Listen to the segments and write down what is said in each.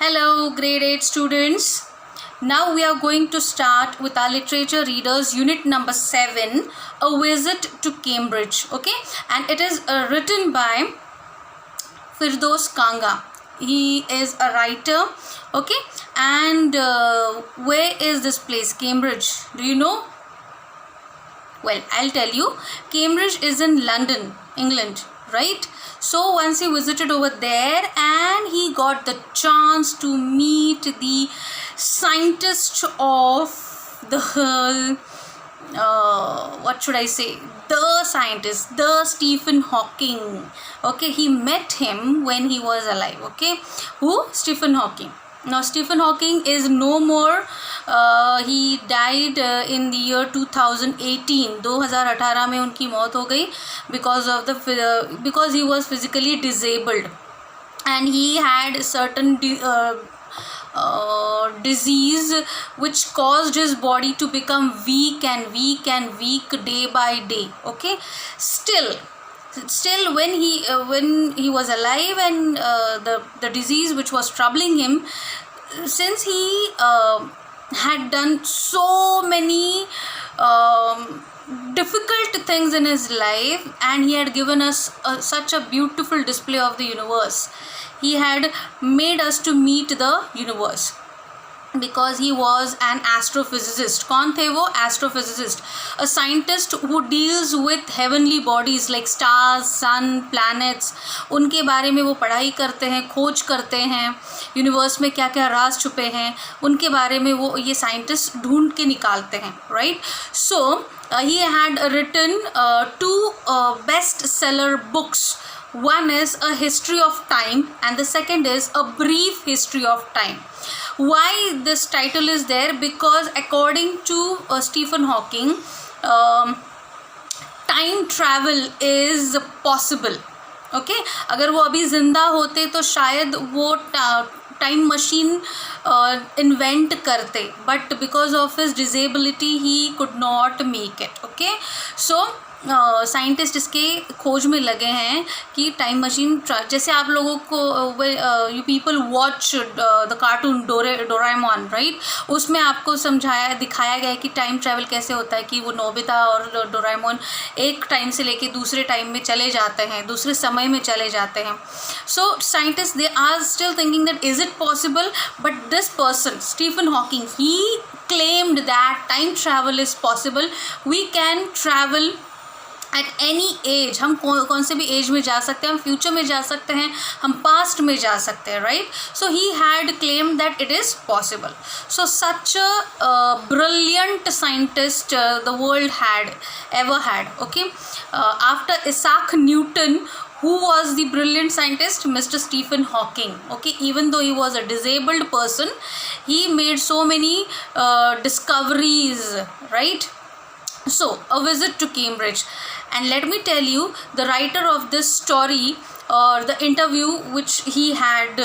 Hello, grade 8 students. Now we are going to start with our literature readers unit number 7, A Visit to Cambridge. Okay, and it is written by Firdaus Kanga. He is a writer. Okay, and where is this place? Cambridge. Do you know? Well, I'll tell you. Cambridge is in London, England, right? So once he visited over there and he got the chance to meet the scientist of the what should I say, the scientist, the Stephen Hawking. Okay, he met him when he was alive. Okay, who? Stephen Hawking. Now Stephen Hawking is no more. He died in the year 2018. 2018 में उनकी मौत हो गई because he was physically disabled and he had certain disease which caused his body to become weak day by day. Okay, still when he was alive and the disease which was troubling him, since he had done so many difficult things in his life and he had given us such a beautiful display of the universe. He had made us to meet the universe because he was an astrophysicist. कौन थे वो? Astrophysicist, a scientist who deals with heavenly bodies like stars, sun, planets. उनके बारे में वो पढ़ाई करते हैं, खोज करते हैं, यूनिवर्स में क्या क्या राज छुपे हैं उनके बारे में वो ये साइंटिस्ट ढूंढ के निकालते हैं, right? So he had written two best-seller books. One is A History of Time and the second is A Brief History of Time. Why this title is there? Because according to Stephen Hawking, time travel is possible. Okay, अगर वो अभी जिंदा होते तो शायद वो time machine invent करते, but because of his disability he could not make it. Okay, so scientist इसके खोज में लगे हैं कि टाइम मशीन, जैसे आप लोगों को you people watch the cartoon Doraemon, right? उसमें आपको दिखाया गया है कि टाइम ट्रैवल कैसे होता है, कि वो नोबिता और डोरेमोन एक टाइम से लेके दूसरे टाइम में चले जाते हैं, दूसरे समय में चले जाते हैं. So scientist they are still thinking that is it possible, but this person Stephen Hawking he claimed that time travel is possible. We can travel at any age. हम कौन से भी एज में जा सकते हैं, हम फ्यूचर में जा सकते हैं, हम पास्ट में जा सकते हैं, right? So he had claimed that it is possible. So such a brilliant scientist the world had ever had. Okay, after Isaac Newton, who was the brilliant scientist? Mr. Stephen Hawking. Okay, even though he was a disabled person, he made so many discoveries, right? So, A Visit to Cambridge. And let me tell you, the writer of this story or the interview which he had,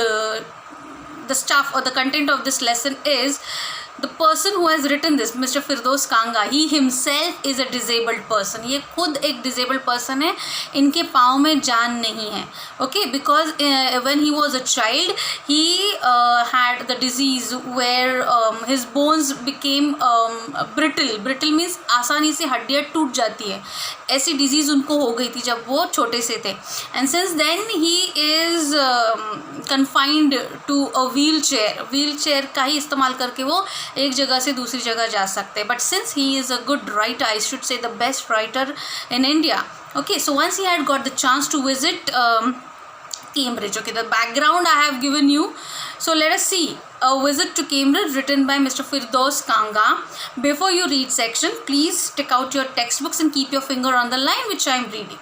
the stuff or the content of this lesson is the person who has written this, Mr. Firdaus Kanga, he himself is a disabled person. ये खुद एक disabled person है, इनके पाँव में जान नहीं है. Okay, because when he was a child, he had the disease where his bones became brittle. Brittle means आसानी से हड्डियाँ टूट जाती है. ऐसी डिजीज़ उनको हो गई थी जब वो छोटे से थे. And since then he is confined to a wheelchair. Wheelchair का ही इस्तेमाल करके वो एक जगह से दूसरी जगह जा सकते हैं. But since he is a good writer, I should say the best writer in India. Okay, so once he had got the chance to visit Cambridge. Okay, the background I have given you. So let us see A Visit to Cambridge, written by Mr. Firdaus Kanga. Before you read section, please take out your textbooks and keep your finger on the line which I am reading.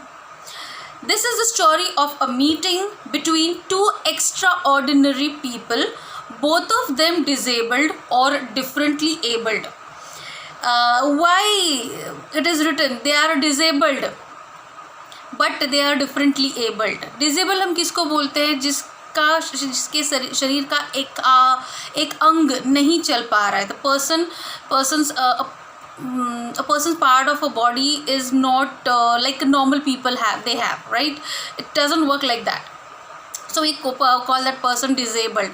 This is the story of a meeting between two extraordinary people, both of them disabled or differently abled. Why it is written they are disabled but they are differently abled. Disabled हम किसको बोलते हैं? जिसके शरीर का एक अंग नहीं चल पा रहा है. The person's part of a body is not like normal people have, right? It doesn't work like that. So we call that person disabled.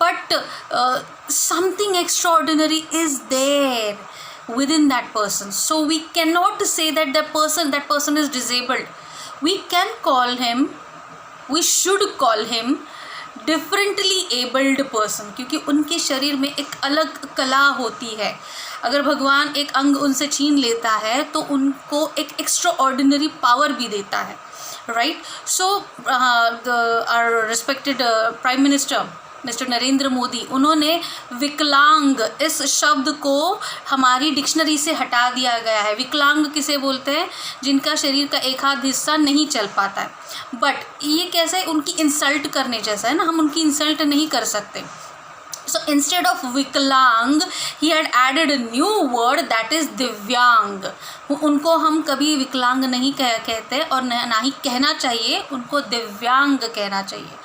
But something extraordinary is there within that person. So we cannot say that that person is disabled. We can call him, we should call him differently abled person, क्योंकि उनके शरीर में एक अलग कला होती है. अगर भगवान एक अंग उनसे छीन लेता है तो उनको एक एक्स्ट्रा ऑर्डिनरी पावर भी देता है, right. So our respected prime minister mister Narendra Modi, उन्होंने विकलांग इस शब्द को हमारी डिक्शनरी से हटा दिया गया है. विकलांग किसे बोलते हैं? जिनका शरीर का एक हाथ हिस्सा नहीं चल पाता है. बट ये कैसे उनकी इंसल्ट करने जैसा है ना, हम उनकी इंसल्ट नहीं कर सकते. So instead of विकलांग he had added a new word that is दिव्यांग. उनको हम कभी विकलांग नहीं कहते और ना ही कहना चाहिए, उनको दिव्यांग कहना चाहिए,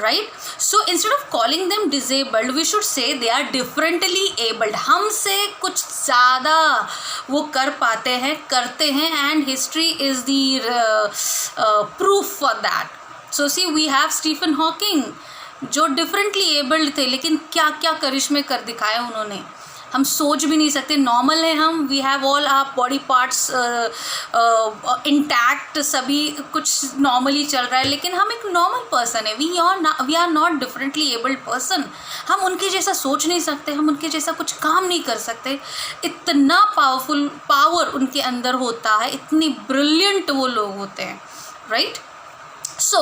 right. So instead of calling them disabled we should say they are differently abled. हमसे कुछ ज़्यादा वो कर पाते हैं, करते हैं, and history is the proof for that. So see we have Stephen Hawking जो डिफरेंटली एबल्ड थे, लेकिन क्या क्या करिश्मे कर दिखाए उन्होंने, हम सोच भी नहीं सकते. नॉर्मल है हम, we have all our body parts intact, सभी कुछ नॉर्मली चल रहा है, लेकिन हम एक नॉर्मल पर्सन है. We are not differently abled person. हम उनके जैसा सोच नहीं सकते, हम उनके जैसा कुछ काम नहीं कर सकते. इतना पावर उनके अंदर होता है, इतनी ब्रिलियंट वो लोग होते हैं, right. So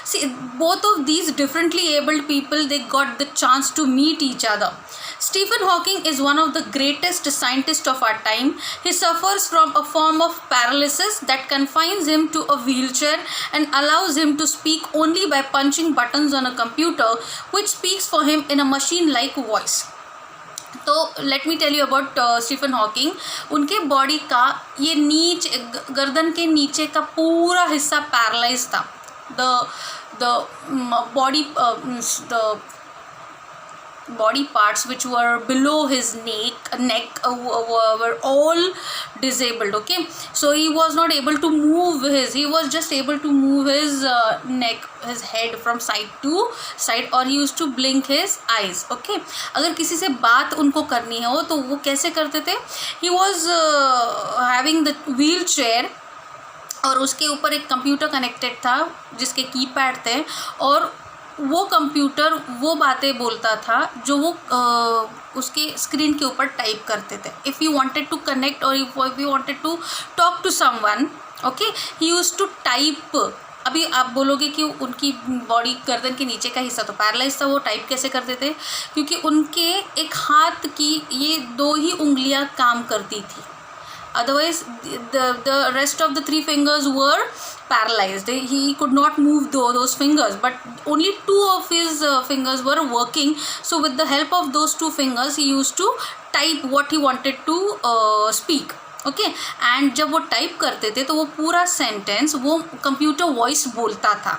see, both of these differently abled people, they got the chance to meet each other. Stephen Hawking is one of the greatest scientists of our time. He suffers from a form of paralysis that confines him to a wheelchair and allows him to speak only by punching buttons on a computer, which speaks for him in a machine-like voice. तो let me tell you about Stephen Hawking. उनके body का ये गर्दन के नीचे का पूरा हिस्सा पैरालाइज था. The body parts which were below his neck were all disabled. Okay, so he was not able to move he was just able to move his neck, his head from side to side, or he used to blink his eyes. Okay, अगर किसी से बात उनको करनी हो तो वो कैसे करते थे? He was having the wheelchair और उसके ऊपर एक कंप्यूटर कनेक्टेड था जिसके कीपैड थे, और वो कंप्यूटर वो बातें बोलता था जो वो उसके स्क्रीन के ऊपर टाइप करते थे. If you wanted to connect और if you wanted to talk to someone, okay, he used to type. अभी आप बोलोगे कि उनकी बॉडी गर्दन के नीचे का हिस्सा तो पैरालाइज था, वो टाइप कैसे करते थे? क्योंकि उनके एक हाथ की ये 2 ही उंगलियां काम करती थी. Otherwise the rest of the 3 fingers were paralyzed. He could not move those fingers, but only 2 of his fingers were working. So with the help of those 2 fingers he used to type what he wanted to speak. Okay, and जब वो type करते थे तो वो पूरा sentence वो computer voice बोलता था,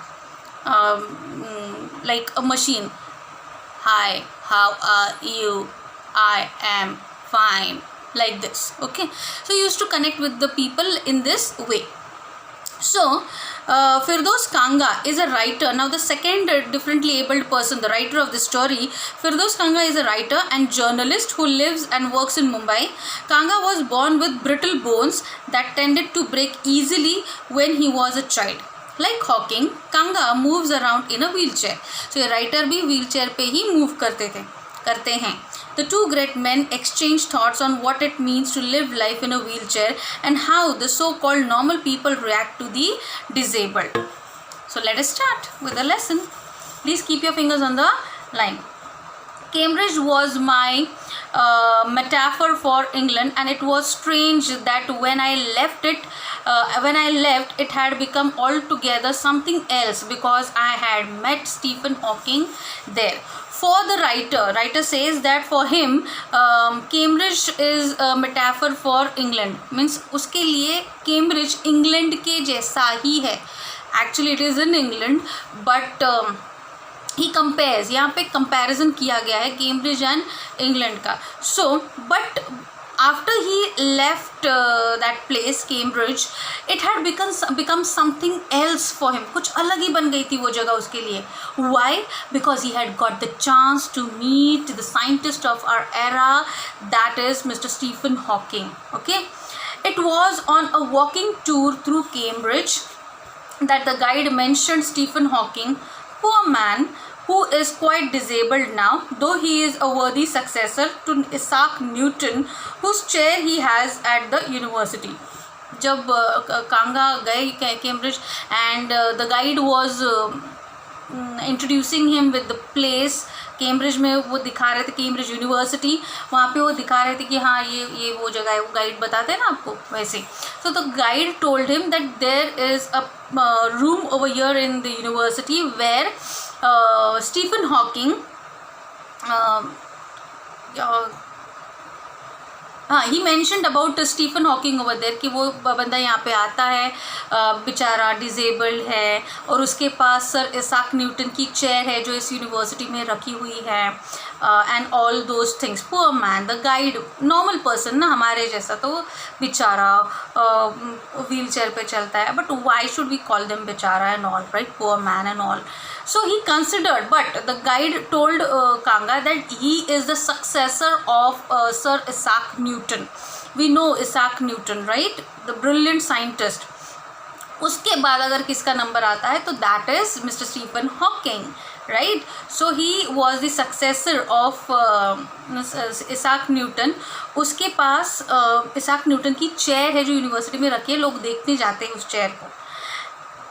like a machine. Hi, how are you? I am fine. Like this. Okay, so he used to connect with the people in this way. So Firdaus Kanga is a writer. Now the second differently abled person, the writer of the story, Firdaus Kanga is a writer and journalist who lives and works in Mumbai. Kanga was born with brittle bones that tended to break easily when he was a child. Like Hawking, Kanga moves around in a wheelchair. So ये writer भी wheelchair पे ही move करते हैं. The 2 great men exchange thoughts on what it means to live life in a wheelchair and how the so-called normal people react to the disabled. So let us start with the lesson. Please keep your fingers on the line. Cambridge was my metaphor for England, and it was strange that when I left it had become altogether something else because I had met Stephen Hawking there. For the writer says that for him Cambridge is a metaphor for England. Means उसके लिए Cambridge England के जैसा ही है. Actually it is in England, but he compares, यहाँ पे comparison किया गया है Cambridge and England का. So but after he left that place Cambridge, it had become something else for him. कुछ अलग ही बन गई थी वो जगह उसके लिए. Why? Because he had got the chance to meet the scientist of our era, that is Mr. Stephen Hawking. Okay, it was on a walking tour through Cambridge that the guide mentioned Stephen Hawking, poor man who is quite disabled now, though he is a worthy successor to Isaac Newton, whose chair he has at the university. जब कांगा गए Cambridge and the guide was introducing him with the place. Cambridge में वो दिखा रहे थे, Cambridge university, वहाँ पे वो दिखा रहे थे कि हाँ ये वो जगह है. वो गाइड बताते हैं ना आपको वैसे. So the guide told him that there is a room over here in the university where Stephen Hawking, हाँ, he mentioned about Stephen Hawking over there कि वो बंदा यहाँ पे आता है, बेचारा डिजेबल्ड है, और उसके पास सर इसाक न्यूटन की चेयर है जो इस यूनिवर्सिटी में रखी हुई है, and all those things. Poor man, the guide normal person ना, हमारे जैसा, तो बेचारा व्हील चेयर पे चलता है. But why should we call them बेचारा and all, right? Poor man and all. So he considered, but the guide told Kanga that he is the successor of Sir Isaac Newton. We know Isaac Newton, right? The brilliant scientist. उसके बाद अगर किसका number आता है तो that is Mr. Stephen Hawking, right? So he was the successor of Isaac Newton. उसके पास Isaac Newton की chair है जो यूनिवर्सिटी में रखी है, लोग देखने जाते हैं उस चेयर को.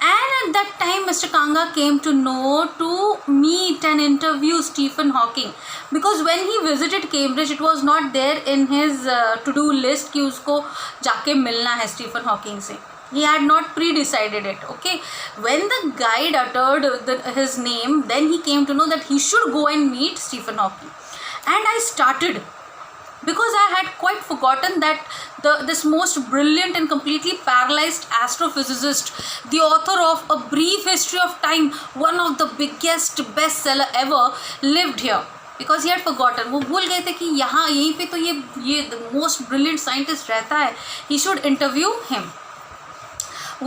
And at that time, Mr. Kanga came to know to meet and interview Stephen Hawking, because when he visited Cambridge, it was not there in his to-do list कि उसको जाके मिलना है Stephen Hawking से. He had not pre-decided it. Okay, when the guide uttered his name, then he came to know that he should go and meet Stephen Hawking. And I started, because I had quite forgotten that this most brilliant and completely paralyzed astrophysicist, the author of A Brief History of Time, one of the biggest bestseller ever, lived here. Because he had forgotten, वो भूल गए थे कि यहाँ यहीं पे तो ये the most brilliant scientist रहता है. He should interview him.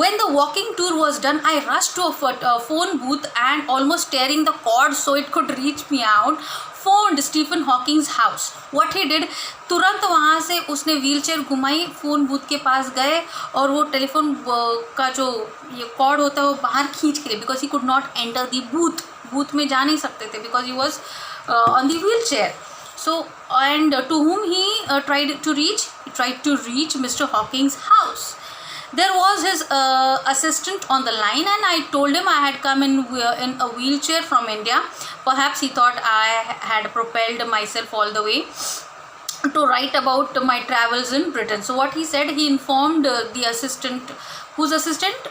When the walking tour was done, I rushed to a phone booth and, almost tearing the cord so it could reach me out, phoned Stephen Hawking's house. What he did, तुरंत वहाँ से उसने wheel chair घुमाई, phone booth के पास गए और वो telephone का जो ये कॉर्ड होता है वो बाहर खींच के लिए, because he could not enter the booth में जा नहीं सकते थे because he was on the wheel chair. So, and to whom he tried to reach Mr. Hawking's house. There was his assistant on the line, and I told him I had come in a wheelchair from India. Perhaps he thought I had propelled myself all the way to write about my travels in Britain. So what he said, he informed the assistant, whose assistant,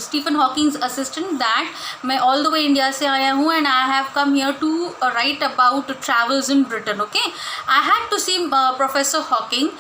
Stephen Hawking's assistant, that मैं all the way India से आया हूँ and I have come here to write about travels in Britain. Okay, I had to see Professor Hawking